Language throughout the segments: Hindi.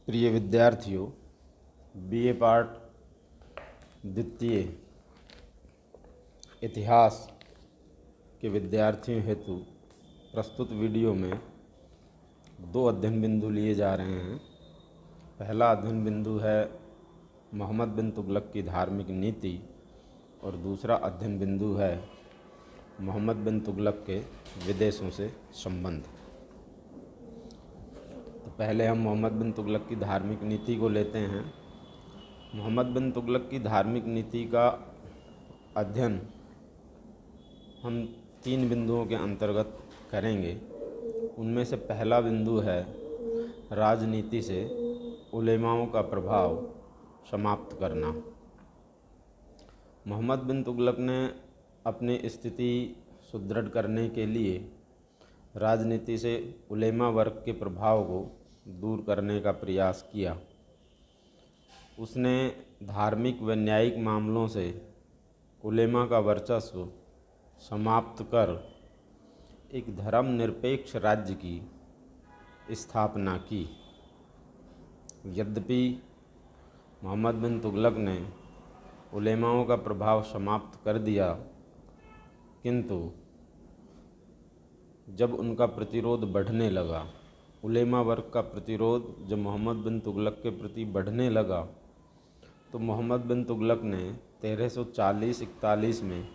प्रिय विद्यार्थियों, बीए पार्ट द्वितीय इतिहास के विद्यार्थियों हेतु प्रस्तुत वीडियो में दो अध्ययन बिंदु लिए जा रहे हैं। पहला अध्ययन बिंदु है मोहम्मद बिन तुगलक की धार्मिक नीति और दूसरा अध्ययन बिंदु है मोहम्मद बिन तुगलक के विदेशों से संबंध। तो पहले हम मोहम्मद बिन तुगलक की धार्मिक नीति को लेते हैं। मोहम्मद बिन तुगलक की धार्मिक नीति का अध्ययन हम 3 बिंदुओं के अंतर्गत करेंगे। उनमें से पहला बिंदु है राजनीति से उलेमाओं का प्रभाव समाप्त करना। मोहम्मद बिन तुगलक ने अपनी स्थिति सुदृढ़ करने के लिए राजनीति से उलेमा वर्ग के प्रभाव को दूर करने का प्रयास किया। उसने धार्मिक व न्यायिक मामलों से उलेमा का वर्चस्व समाप्त कर एक धर्मनिरपेक्ष राज्य की स्थापना की। यद्यपि मोहम्मद बिन तुगलक ने उलेमाओं का प्रभाव समाप्त कर दिया, किंतु जब उनका प्रतिरोध बढ़ने लगा, उलेमा वर्ग का प्रतिरोध जब मोहम्मद बिन तुगलक के प्रति बढ़ने लगा, तो मोहम्मद बिन तुगलक ने 1340-41 में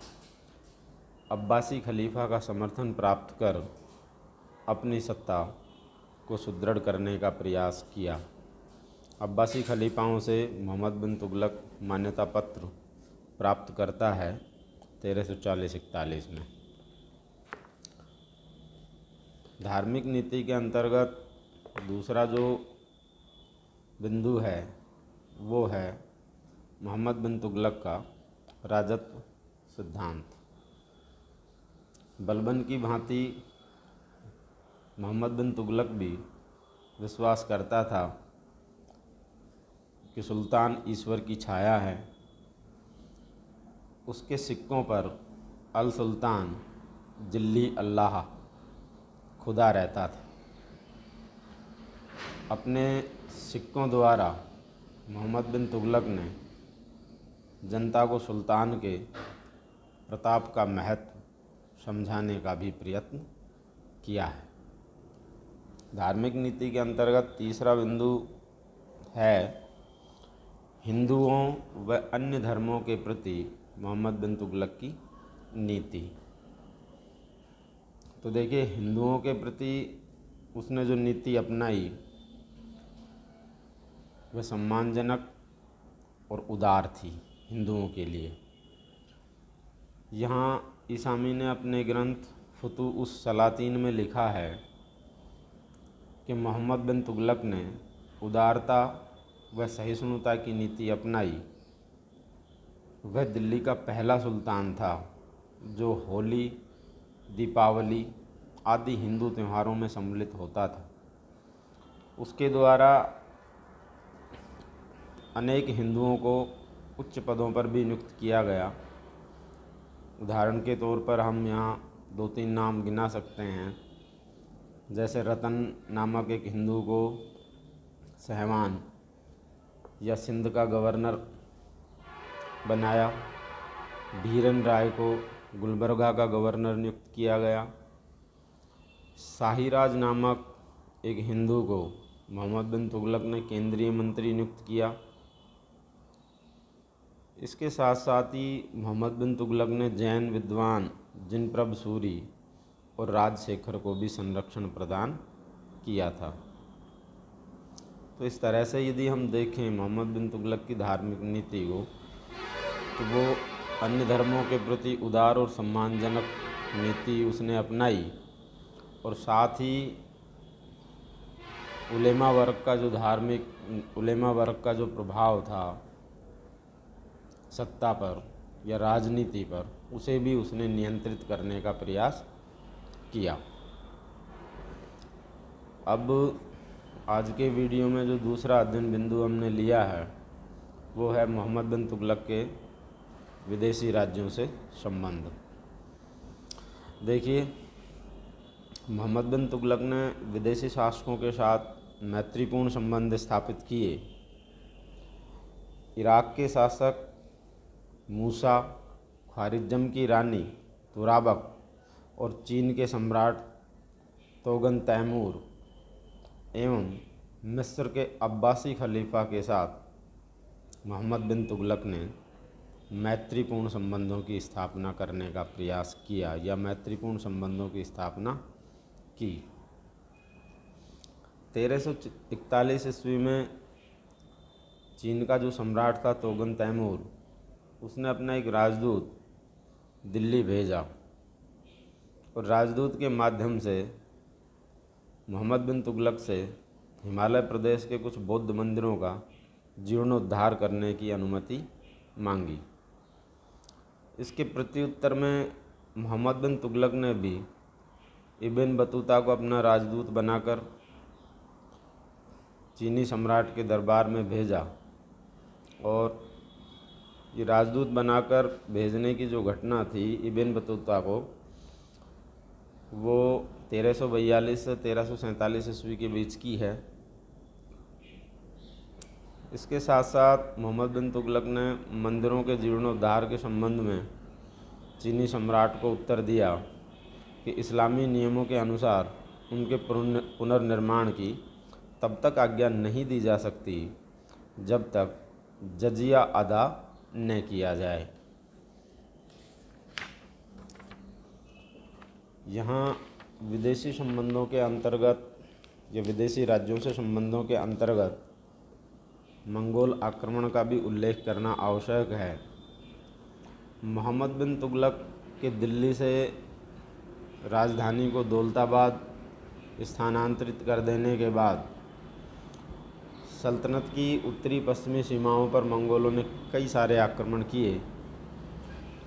अब्बासी खलीफा का समर्थन प्राप्त कर अपनी सत्ता को सुदृढ़ करने का प्रयास किया। अब्बासी खलीफाओं से मोहम्मद बिन तुगलक मान्यता पत्र प्राप्त करता है 1340-41 में। धार्मिक नीति के अंतर्गत दूसरा जो बिंदु है वो है मोहम्मद बिन तुगलक का राजत्व सिद्धांत। बलबन की भांति मोहम्मद बिन तुगलक भी विश्वास करता था कि सुल्तान ईश्वर की छाया है। उसके सिक्कों पर अल सुल्तान जिल्ली अल्लाह खुदा रहता था। अपने सिक्कों द्वारा मोहम्मद बिन तुगलक ने जनता को सुल्तान के प्रताप का महत्व समझाने का भी प्रयत्न किया है। धार्मिक नीति के अंतर्गत तीसरा बिंदु है हिंदुओं व अन्य धर्मों के प्रति मोहम्मद बिन तुगलक की नीति। तो देखिए, हिंदुओं के प्रति उसने जो नीति अपनाई वह सम्मानजनक और उदार थी हिंदुओं के लिए। यहाँ ईसामी ने अपने ग्रंथ फुतूह सलातीन में लिखा है कि मोहम्मद बिन तुगलक ने उदारता व सहिष्णुता की नीति अपनाई। वह दिल्ली का पहला सुल्तान था जो होली, दीपावली आदि हिंदू त्योहारों में सम्मिलित होता था। उसके द्वारा अनेक हिंदुओं को उच्च पदों पर भी नियुक्त किया गया। उदाहरण के तौर पर हम यहाँ 2-3 नाम गिना सकते हैं। जैसे रतन नामक एक हिंदू को सहवान या सिंध का गवर्नर बनाया। धीरन राय को गुलबर्गा का गवर्नर नियुक्त किया गया। शाहीराज नामक एक हिंदू को मोहम्मद बिन तुगलक ने केंद्रीय मंत्री नियुक्त किया। इसके साथ साथ ही मोहम्मद बिन तुगलक ने जैन विद्वान जिनप्रभ सूरी और राजशेखर को भी संरक्षण प्रदान किया था। तो इस तरह से यदि हम देखें मोहम्मद बिन तुगलक की धार्मिक नीति को, तो वो अन्य धर्मों के प्रति उदार और सम्मानजनक नीति उसने अपनाई, और साथ ही उलेमा वर्ग का जो प्रभाव था सत्ता पर या राजनीति पर, उसे भी उसने नियंत्रित करने का प्रयास किया। अब आज के वीडियो में जो दूसरा अध्ययन बिंदु हमने लिया है वो है मोहम्मद बिन तुगलक के विदेशी राज्यों से संबंध। देखिए, मोहम्मद बिन तुगलक ने विदेशी शासकों के साथ मैत्रीपूर्ण संबंध स्थापित किए। इराक के शासक मूसा, ख्वारिज़्म की रानी तुराबक और चीन के सम्राट तोगन तैमूर एवं मिस्र के अब्बासी खलीफा के साथ मोहम्मद बिन तुगलक ने मैत्रीपूर्ण संबंधों की स्थापना करने का प्रयास किया या मैत्रीपूर्ण संबंधों की स्थापना की। 1341 ईस्वी में चीन का जो सम्राट था तोगन तैमूर, उसने अपना एक राजदूत दिल्ली भेजा और राजदूत के माध्यम से मोहम्मद बिन तुगलक से हिमालय प्रदेश के कुछ बौद्ध मंदिरों का जीर्णोद्धार करने की अनुमति मांगी। इसके प्रत्युत्तर में मोहम्मद बिन तुगलक ने भी इब्न बतूता को अपना राजदूत बनाकर चीनी सम्राट के दरबार में भेजा और ये राजदूत बनाकर भेजने की जो घटना थी इब्न बतूता को, वो 1342 से 1347 ईस्वी के बीच की है। इसके साथ साथ मोहम्मद बिन तुगलक ने मंदिरों के जीर्णोद्धार के संबंध में चीनी सम्राट को उत्तर दिया कि इस्लामी नियमों के अनुसार उनके पुनर्निर्माण की तब तक आज्ञा नहीं दी जा सकती जब तक जजिया अदा न किया जाए। यहाँ विदेशी संबंधों के अंतर्गत या विदेशी राज्यों से संबंधों के अंतर्गत मंगोल आक्रमण का भी उल्लेख करना आवश्यक है। मोहम्मद बिन तुगलक के दिल्ली से राजधानी को दौलताबाद स्थानांतरित कर देने के बाद सल्तनत की उत्तरी पश्चिमी सीमाओं पर मंगोलों ने कई सारे आक्रमण किए।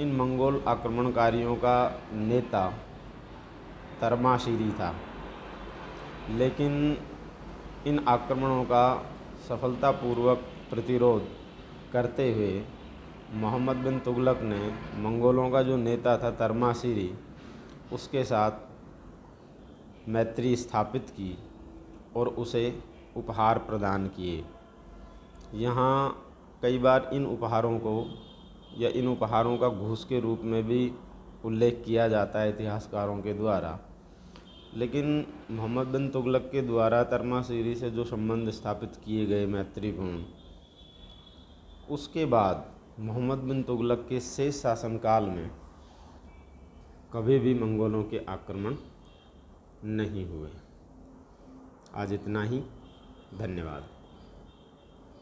इन मंगोल आक्रमणकारियों का नेता तरमाशिरी था, लेकिन इन आक्रमणों का सफलतापूर्वक प्रतिरोध करते हुए मोहम्मद बिन तुगलक ने मंगोलों का जो नेता था तरमाशिरी, उसके साथ मैत्री स्थापित की और उसे उपहार प्रदान किए। यहाँ कई बार इन उपहारों को या इन उपहारों का घूस के रूप में भी उल्लेख किया जाता है इतिहासकारों के द्वारा, लेकिन मोहम्मद बिन तुगलक के द्वारा तरमाशिरी से जो संबंध स्थापित किए गए मैत्रीपूर्ण, उसके बाद मोहम्मद बिन तुगलक के शेष शासनकाल में कभी भी मंगोलों के आक्रमण नहीं हुए। आज इतना ही। धन्यवाद।